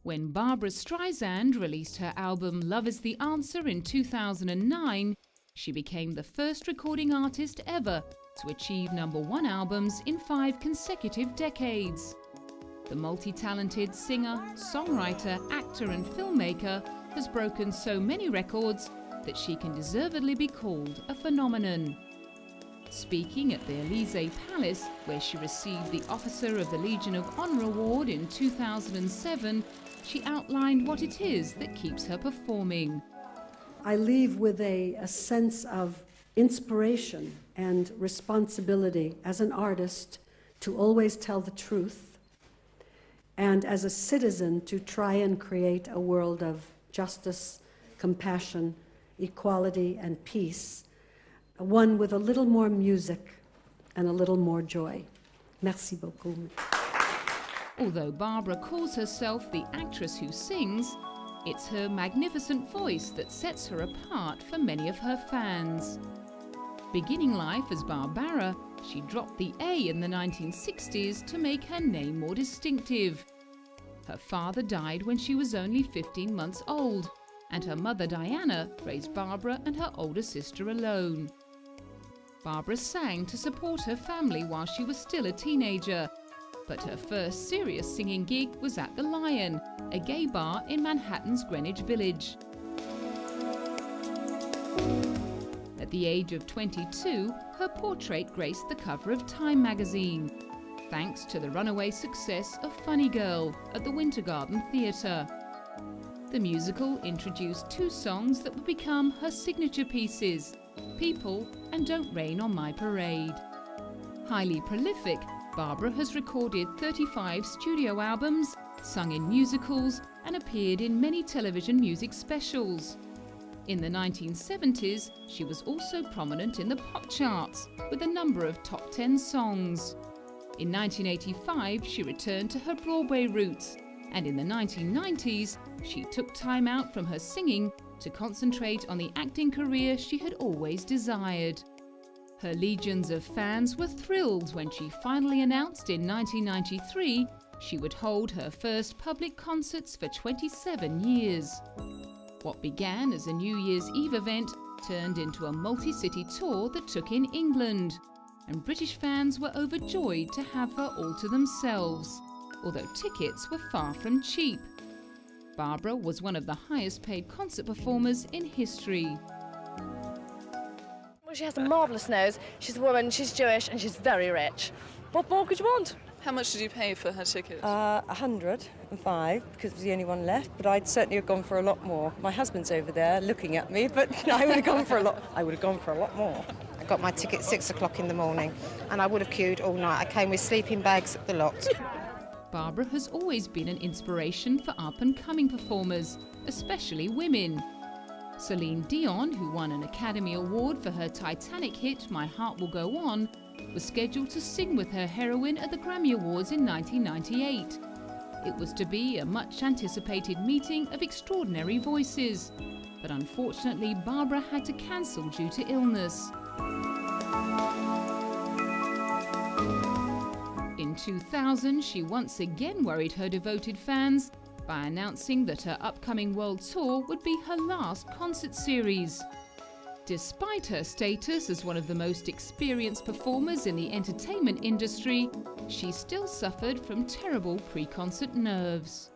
When Barbra Streisand released her album Love Is the Answer in 2009, she became the first recording artist ever to achieve #1 albums in 5 consecutive decades. The multi-talented singer, songwriter, actor and filmmaker has broken so many records that she can deservedly be called a phenomenon. Speaking at the Elysee Palace, where she received the Officer of the Legion of Honor Award in 2007, she outlined what it is that keeps her performing. I leave with a sense of inspiration and responsibility as an artist to always tell the truth, and as a citizen to try and create a world of justice, compassion, equality and peace, one with a little more music and a little more joy. Merci beaucoup. Although Barbra calls herself the actress who sings, it's her magnificent voice that sets her apart for many of her fans. Beginning life as Barbara, she dropped the A in the 1960s to make her name more distinctive. Her father died when she was only 15 months old, and her mother Diana raised Barbra and her older sister alone. Barbra sang to support her family while she was still a teenager, but her first serious singing gig was at the Lion, a gay bar in Manhattan's Greenwich Village. At the age of 22, her portrait graced the cover of Time magazine, thanks to the runaway success of Funny Girl at the Winter Garden Theatre. The musical introduced 2 songs that would become her signature pieces, People and Don't Rain on My Parade. Highly prolific, Barbra has recorded 35 studio albums, sung in musicals, and appeared in many television music specials. In the 1970s, she was also prominent in the pop charts with a number of top 10 songs. In 1985, she returned to her Broadway roots, and in the 1990s, she took time out from her singing to concentrate on the acting career she had always desired. Her legions of fans were thrilled when she finally announced in 1993 she would hold her first public concerts for 27 years. What began as a New Year's Eve event turned into a multi-city tour that took in England, and British fans were overjoyed to have her all to themselves, although tickets were far from cheap. Barbra was one of the highest paid concert performers in history. Well, she has a marvellous nose, she's a woman, she's Jewish and she's very rich. What more could you want? How much did you pay for her ticket? 105, because it was the only one left, but I'd certainly have gone for a lot more. My husband's over there looking at me, but I would have gone for a lot more. I got my ticket 6 o'clock in the morning, and I would have queued all night. I came with sleeping bags, the lot. Barbra has always been an inspiration for up-and-coming performers, especially women. Celine Dion, who won an Academy Award for her Titanic hit My Heart Will Go On, was scheduled to sing with her heroine at the Grammy Awards in 1998. It was to be a much-anticipated meeting of extraordinary voices, but unfortunately Barbra had to cancel due to illness. In 2000, she once again worried her devoted fans by announcing that her upcoming world tour would be her last concert series. Despite her status as one of the most experienced performers in the entertainment industry, she still suffered from terrible pre-concert nerves.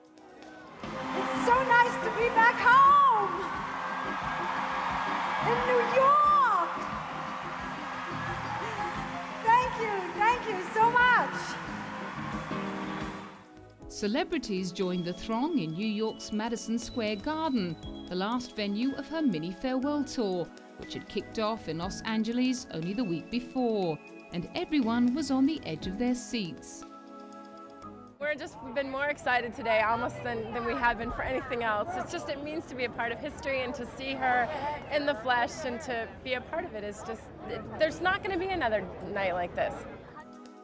It's so nice to be back home in New York. Thank you so much. Celebrities joined the throng in New York's Madison Square Garden, the last venue of her mini farewell tour, which had kicked off in Los Angeles only the week before, and everyone was on the edge of their seats. We've been more excited today almost than we have been for anything else. It means to be a part of history, and to see her in the flesh and to be a part of it is just, there's not going to be another night like this.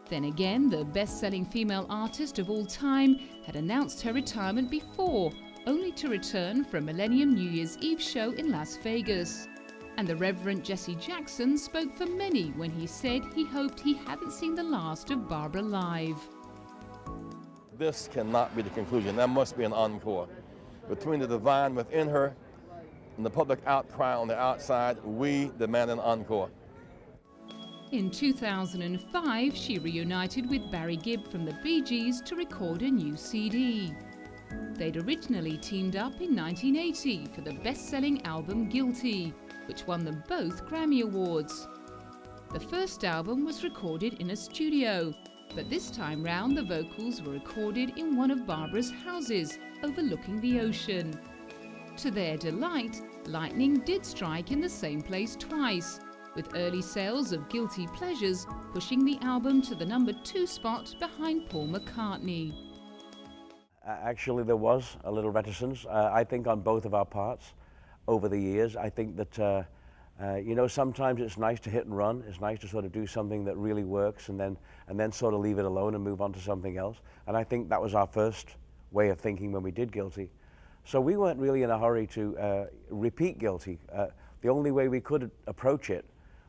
Then again, the best-selling female artist of all time had announced her retirement before, only to return for a Millennium New Year's Eve show in Las Vegas. And the Reverend Jesse Jackson spoke for many when he said he hoped he hadn't seen the last of Barbra live. this cannot be the conclusion. There must be an encore. Between the divine within her and the public outcry on the outside, we demand an encore. In 2005, she reunited with Barry Gibb from the Bee Gees to record a new CD. They'd originally teamed up in 1980 for the best-selling album Guilty, which won them both Grammy Awards. The first album was recorded in a studio, but this time round the vocals were recorded in one of Barbra's houses overlooking the ocean. To their delight, lightning did strike in the same place twice, with early sales of Guilty Pleasures pushing the album to the #2 spot behind Paul McCartney. Actually, there was a little reticence, I think, on both of our parts over the years. I think that, you know, sometimes it's nice to hit and run. It's nice to sort of do something that really works and then sort of leave it alone and move on to something else. And I think that was our first way of thinking when we did Guilty. So we weren't really in a hurry to repeat Guilty. The only way we could approach it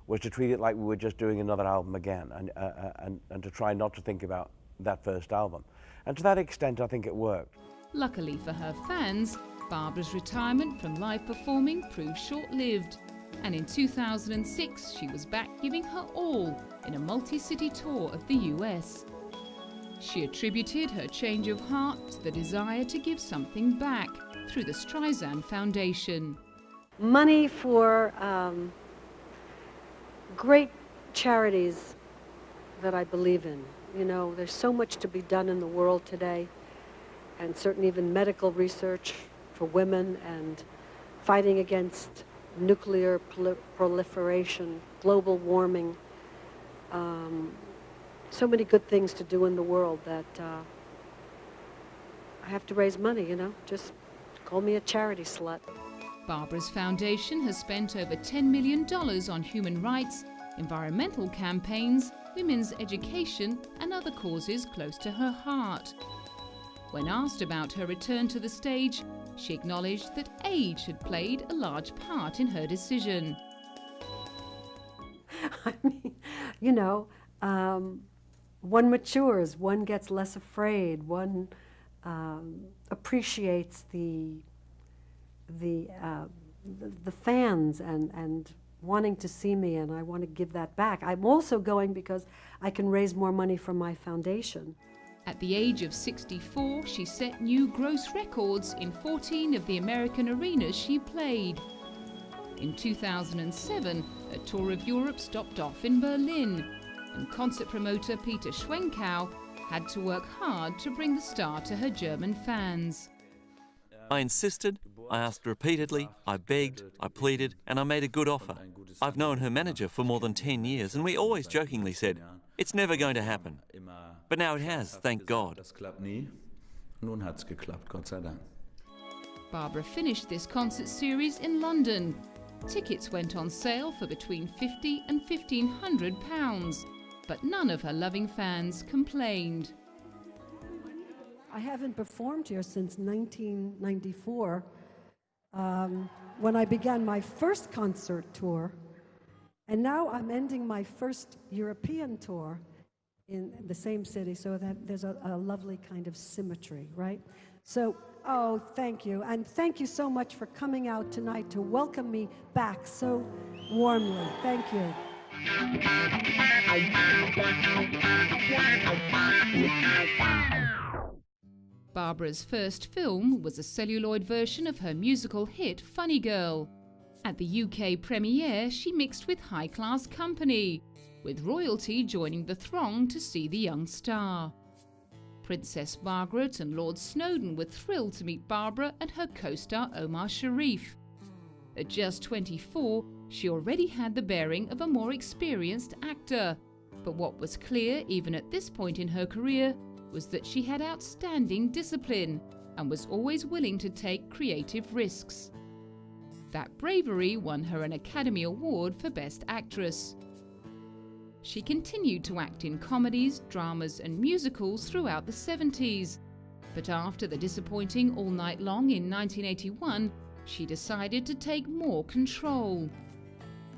was to treat it like we were just doing another album again and to try not to think about that first album. And to that extent, I think it worked. Luckily for her fans, Barbra's retirement from live performing proved short-lived. And in 2006, she was back giving her all in a multi-city tour of the US. She attributed her change of heart to the desire to give something back through the Streisand Foundation. Money for great charities that I believe in. You know, there's so much to be done in the world today, and certainly even medical research for women and fighting against nuclear proliferation, global warming. So many good things to do in the world that I have to raise money, you know, just call me a charity slut. Barbra's foundation has spent over $10 million on human rights, environmental campaigns, women's education and other causes close to her heart. When asked about her return to the stage, she acknowledged that age had played a large part in her decision. I mean, you know, one matures, one gets less afraid, one appreciates the fans and wanting to see me, and I want to give that back. I'm also going because I can raise more money for my foundation. At the age of 64, she set new gross records in 14 of the American arenas she played. In 2007, a tour of Europe stopped off in Berlin, and concert promoter Peter Schwenkow had to work hard to bring the star to her German fans. I insisted, I asked repeatedly, I begged, I pleaded, and I made a good offer. I've known her manager for more than 10 years, and we always jokingly said, it's never going to happen. But now it has, thank God. Barbra finished this concert series in London. Tickets went on sale for between £50 and £1,500, but none of her loving fans complained. I haven't performed here since 1994, when I began my first concert tour, and now I'm ending my first European tour in the same city, so that there's a lovely kind of symmetry, right? So, oh, thank you, and thank you so much for coming out tonight to welcome me back so warmly. Thank you. Barbra's first film was a celluloid version of her musical hit Funny Girl. At the UK premiere, she mixed with high-class company, with royalty joining the throng to see the young star. Princess Margaret and Lord Snowdon were thrilled to meet Barbra and her co-star Omar Sharif. At just 24, she already had the bearing of a more experienced actor. But what was clear, even at this point in her career, was that she had outstanding discipline and was always willing to take creative risks. That bravery won her an Academy Award for Best Actress. She continued to act in comedies, dramas and musicals throughout the 70s, but after the disappointing All Night Long in 1981, she decided to take more control.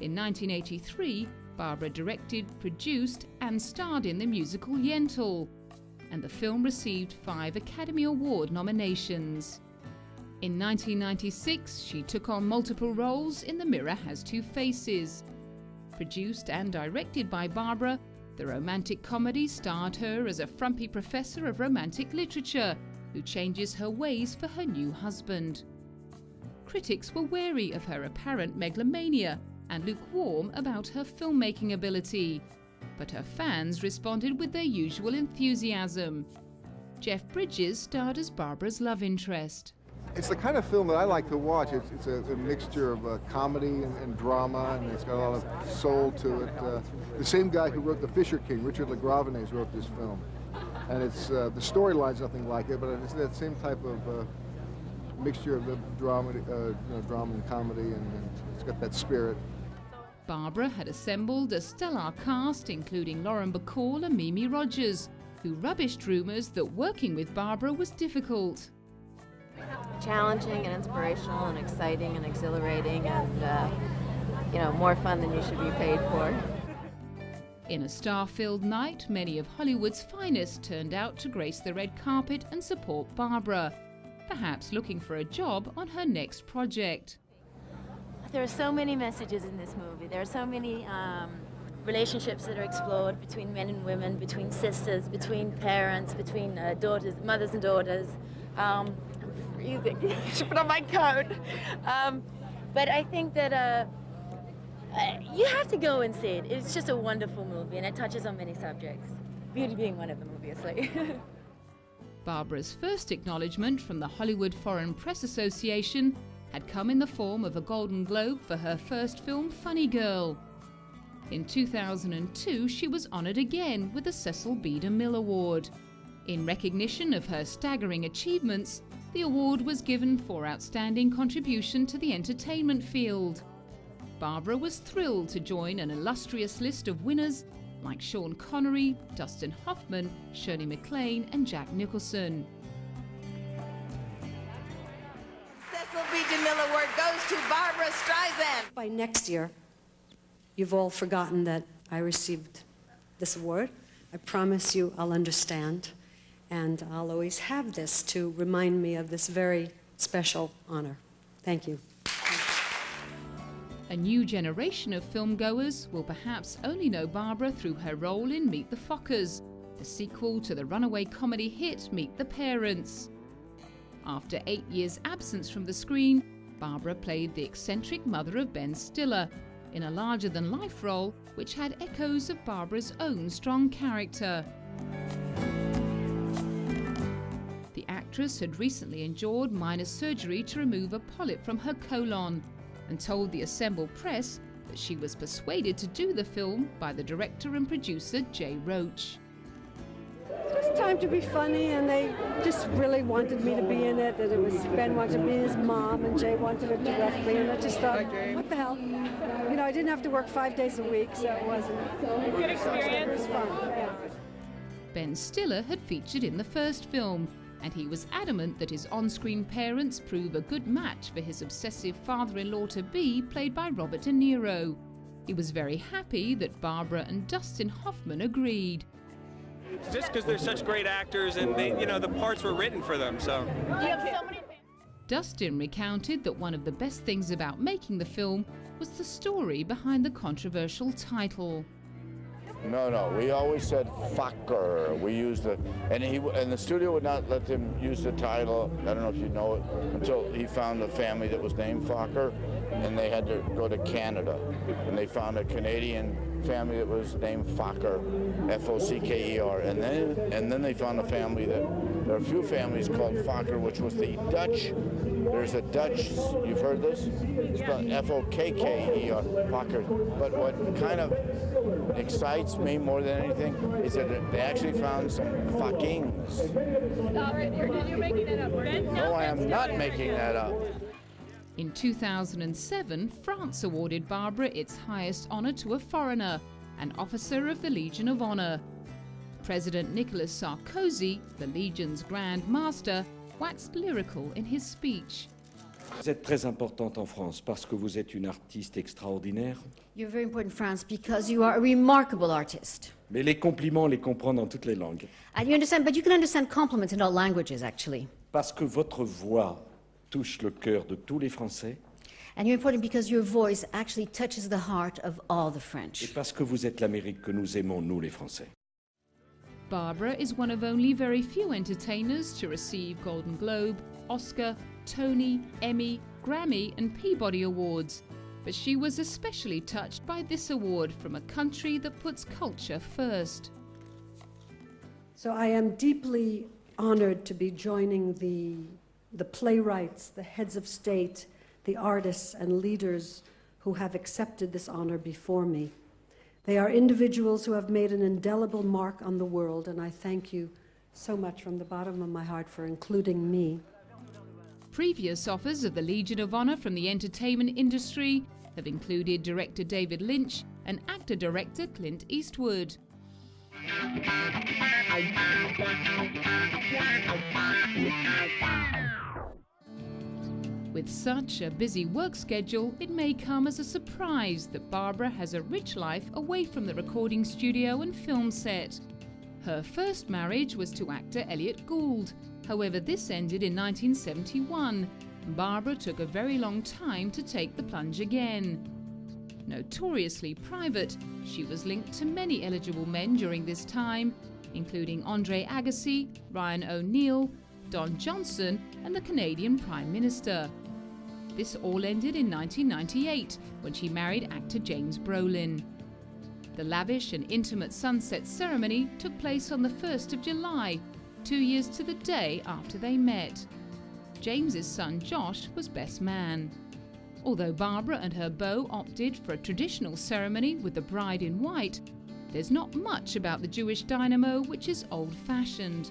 In 1983, Barbra directed, produced and starred in the musical Yentl. and the film received 5 Academy Award nominations. In 1996, she took on multiple roles in The Mirror Has Two Faces. Produced and directed by Barbra, the romantic comedy starred her as a frumpy professor of romantic literature who changes her ways for her new husband. Critics were wary of her apparent megalomania and lukewarm about her filmmaking ability, but her fans responded with their usual enthusiasm. Jeff Bridges starred as Barbra's love interest. It's the kind of film that I like to watch. It's a mixture of comedy and drama, and it's got a lot of soul to it. The same guy who wrote The Fisher King, Richard LaGravenese, wrote this film. And it's the storyline's nothing like it, but it's that same type of mixture of the drama and comedy, and it's got that spirit. Barbra had assembled a stellar cast, including Lauren Bacall and Mimi Rogers, who rubbished rumours that working with Barbra was difficult. Challenging and inspirational and exciting and exhilarating and, more fun than you should be paid for. In a star-filled night, many of Hollywood's finest turned out to grace the red carpet and support Barbra, perhaps looking for a job on her next project. There are so many messages in this movie. There are so many relationships that are explored between men and women, between sisters, between parents, between daughters, mothers and daughters. I'm freezing. I should put on my coat. But I think that you have to go and see it. It's just a wonderful movie, and it touches on many subjects. Beauty being one of them, obviously. Barbra's first acknowledgement from the Hollywood Foreign Press Association had come in the form of a Golden Globe for her first film, Funny Girl. In 2002, she was honoured again with the Cecil B. DeMille Award. In recognition of her staggering achievements, the award was given for outstanding contribution to the entertainment field. Barbra was thrilled to join an illustrious list of winners like Sean Connery, Dustin Hoffman, Shirley MacLaine, and Jack Nicholson. Cecil B. DeMille Award goes to Barbra Streisand. By next year, you've all forgotten that I received this award. I promise you I'll understand, and I'll always have this to remind me of this very special honor. Thank you. A new generation of filmgoers will perhaps only know Barbra through her role in Meet the Fockers, the sequel to the runaway comedy hit Meet the Parents. After 8 years' absence from the screen, Barbra played the eccentric mother of Ben Stiller in a larger-than-life role which had echoes of Barbra's own strong character. The actress had recently endured minor surgery to remove a polyp from her colon and told the assembled press that she was persuaded to do the film by the director and producer Jay Roach. It was time to be funny, and they just really wanted me to be in it. That it was Ben wanted to be his mom, and Jay wanted to direct me, and I just thought, what the hell? I didn't have to work 5 days a week, so it wasn't. Good experience. It was fun. Yeah. Ben Stiller had featured in the first film, and he was adamant that his on-screen parents prove a good match for his obsessive father-in-law-to-be, played by Robert De Niro. He was very happy that Barbra and Dustin Hoffman agreed. Just because they're such great actors, and they, the parts were written for them, so. Dustin recounted that one of the best things about making the film was the story behind the controversial title. No, we always said fucker. We used it, and the studio would not let them use the title, I don't know if you know it, until he found a family that was named Fokker, and they had to go to Canada, and they found a Canadian family that was named Fokker, F-O-C-K-E-R, and then they found a family there are a few families called Fokker, which was the Dutch. There's a Dutch, you've heard this? It's spelled F-O-K-K-E-R, Fokker. But what kind of excites me more than anything is that they actually found some fuckings. Stop it. You're making that up. No, I am not making that up. In 2007, France awarded Barbra its highest honor to a foreigner, an officer of the Legion of Honor. President Nicolas Sarkozy, the Legion's Grand Master, waxed lyrical in his speech. Vous êtes très importante en France parce que vous êtes une artiste extraordinaire. You're very important in France because you are a remarkable artist. Mais les compliments, on les comprend dans toutes les langues. And you understand, but you can understand compliments in all languages, actually. Parce que votre voix touche le cœur de tous les Français. And you're important because your voice actually touches the heart of all the Et French. parce que vous êtes l'Amérique que nous aimons, nous les Français. Barbra is one of only very few entertainers to receive Golden Globe, Oscar, Tony, Emmy, Grammy and Peabody Awards. But she was especially touched by this award from a country that puts culture first. So I am deeply honored to be joining the playwrights, the heads of state, the artists and leaders who have accepted this honor before me. They are individuals who have made an indelible mark on the world, and I thank you so much from the bottom of my heart for including me. Previous offers of the Legion of Honor from the entertainment industry have included director David Lynch and actor-director Clint Eastwood. With such a busy work schedule, it may come as a surprise that Barbra has a rich life away from the recording studio and film set. Her first marriage was to actor Elliot Gould. However, this ended in 1971. Barbra took a very long time to take the plunge again. Notoriously private, she was linked to many eligible men during this time, including Andre Agassi, Ryan O'Neill, Don Johnson and the Canadian Prime Minister. This all ended in 1998 when she married actor James Brolin. The lavish and intimate sunset ceremony took place on the 1st of July, 2 years to the day after they met. James's son Josh was best man. Although Barbra and her beau opted for a traditional ceremony with the bride in white, there's not much about the Jewish dynamo which is old-fashioned.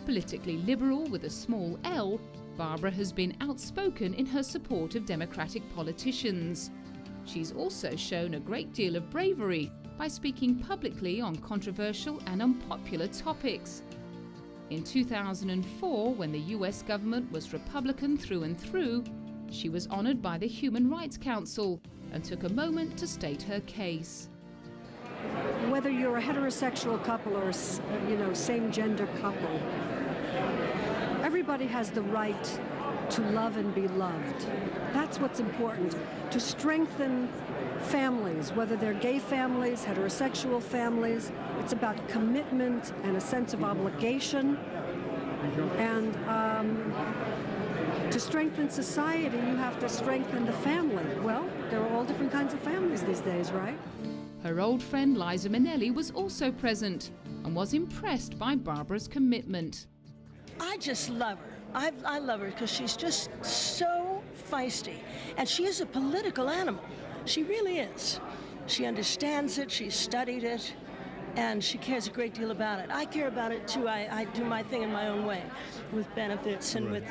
Politically liberal with a small L, Barbra has been outspoken in her support of Democratic politicians. She's also shown a great deal of bravery by speaking publicly on controversial and unpopular topics. In 2004, when the US government was Republican through and through, she was honored by the Human Rights Council and took a moment to state her case. Whether you're a heterosexual couple or a same-gender couple, everybody has the right to love and be loved. That's what's important, to strengthen families, whether they're gay families, heterosexual families. It's about commitment and a sense of obligation. And to strengthen society, you have to strengthen the family. Well, there are all different kinds of families these days, right? Her old friend Liza Minnelli was also present and was impressed by Barbra's commitment. I just love her. I love her because she's just so feisty. And she is a political animal. She really is. She understands it, she's studied it, and she cares a great deal about it. I care about it too. I do my thing in my own way with benefits and with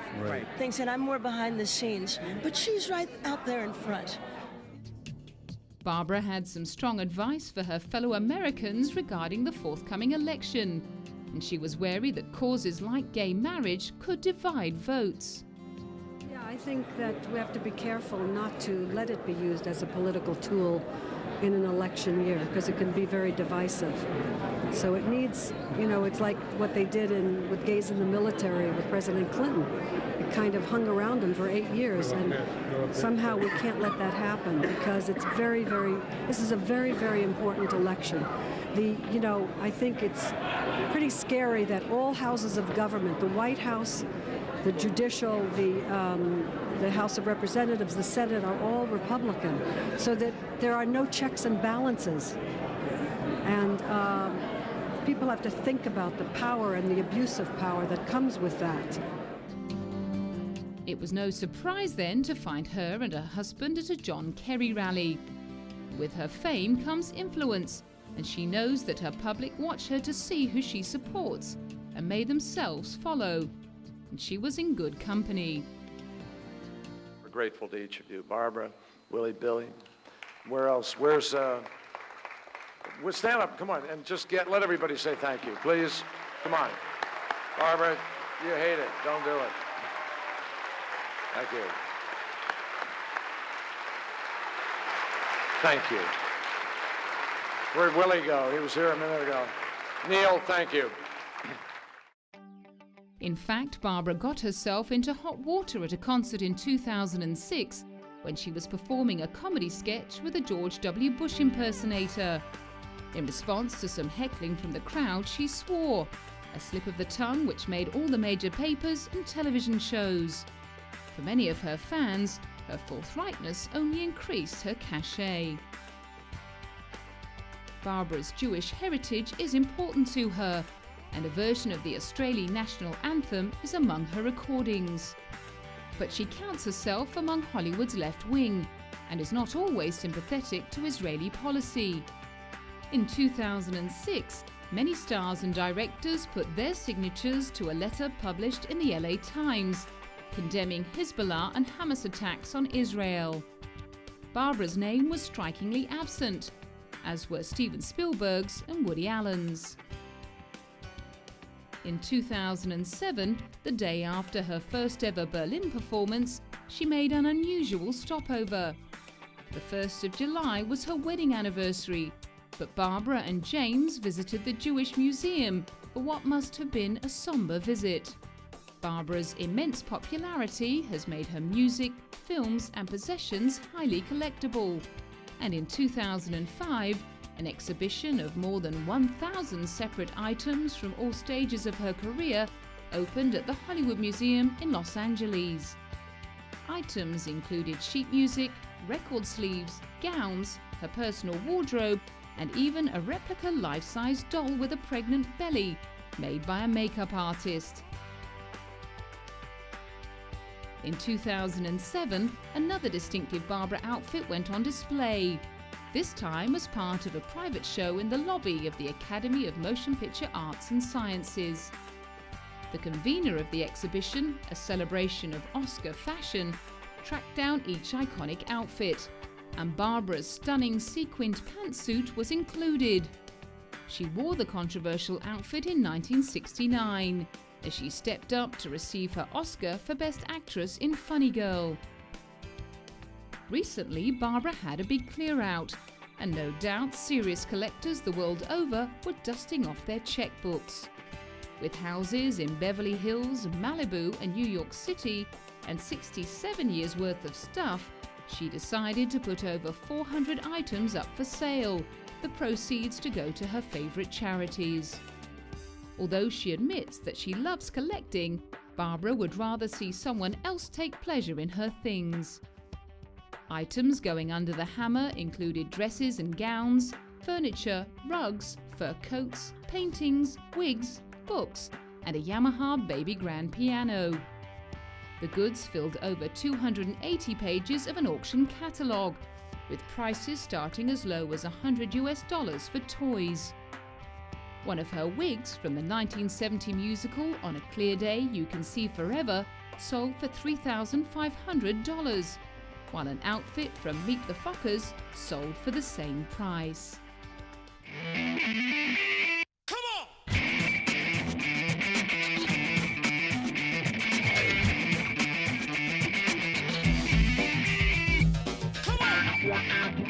things, and I'm more behind the scenes. But she's right out there in front. Barbra had some strong advice for her fellow Americans regarding the forthcoming election, and she was wary that causes like gay marriage could divide votes. Yeah, I think that we have to be careful not to let it be used as a political tool in an election year, because it can be very divisive. So it needs, it's like what they did with gays in the military with President Clinton. It kind of hung around him for 8 years, and somehow we can't let that happen, because it's this is a very, very important election. I think it's pretty scary that all houses of government, the White House, the judicial, the House of Representatives, the Senate, are all Republican, so that there are no checks and balances. And people have to think about the power and the abuse of power that comes with that. It was no surprise then to find her and her husband at a John Kerry rally. With her fame comes influence, and she knows that her public watch her to see who she supports and may themselves follow. And she was in good company. We're grateful to each of you. Barbra, Willie, Billy. Where else? Stand up, come on, and just let everybody say thank you, please. Come on. Barbra, you hate it. Don't do it. Thank you. Thank you. Where'd Willie go? He was here a minute ago. Neil, thank you. In fact, Barbra got herself into hot water at a concert in 2006 when she was performing a comedy sketch with a George W. Bush impersonator. In response to some heckling from the crowd, she swore, a slip of the tongue which made all the major papers and television shows. For many of her fans, her forthrightness only increased her cachet. Barbra's Jewish heritage is important to her, and a version of the Australian national anthem is among her recordings. But she counts herself among Hollywood's left wing and is not always sympathetic to Israeli policy. In 2006, many stars and directors put their signatures to a letter published in the LA Times, condemning Hezbollah and Hamas attacks on Israel. Barbra's name was strikingly absent, as were Steven Spielberg's and Woody Allen's. In 2007, the day after her first ever Berlin performance, she made an unusual stopover. The 1st of July was her wedding anniversary, but Barbra and James visited the Jewish Museum for what must have been a somber visit. Barbra's immense popularity has made her music, films and possessions highly collectible. And in 2005, an exhibition of more than 1,000 separate items from all stages of her career opened at the Hollywood Museum in Los Angeles. Items included sheet music, record sleeves, gowns, her personal wardrobe, and even a replica life-size doll with a pregnant belly, made by a makeup artist. In 2007, another distinctive Barbra outfit went on display, this time as part of a private show in the lobby of the Academy of Motion Picture Arts and Sciences. The convener of the exhibition, a celebration of Oscar fashion, tracked down each iconic outfit, and Barbra's stunning sequined pantsuit was included. She wore the controversial outfit in 1969, as she stepped up to receive her Oscar for Best Actress in Funny Girl. Recently, Barbra had a big clear-out, and no doubt serious collectors the world over were dusting off their checkbooks. With houses in Beverly Hills, Malibu and New York City, and 67 years worth of stuff, she decided to put over 400 items up for sale, the proceeds to go to her favorite charities. Although she admits that she loves collecting, Barbra would rather see someone else take pleasure in her things. Items going under the hammer included dresses and gowns, furniture, rugs, fur coats, paintings, wigs, books, and a Yamaha baby grand piano. The goods filled over 280 pages of an auction catalogue, with prices starting as low as $100 for toys. One of her wigs from the 1970 musical On a Clear Day You Can See Forever sold for $3,500, while an outfit from Meet the Fockers sold for the same price. Come on! Come on!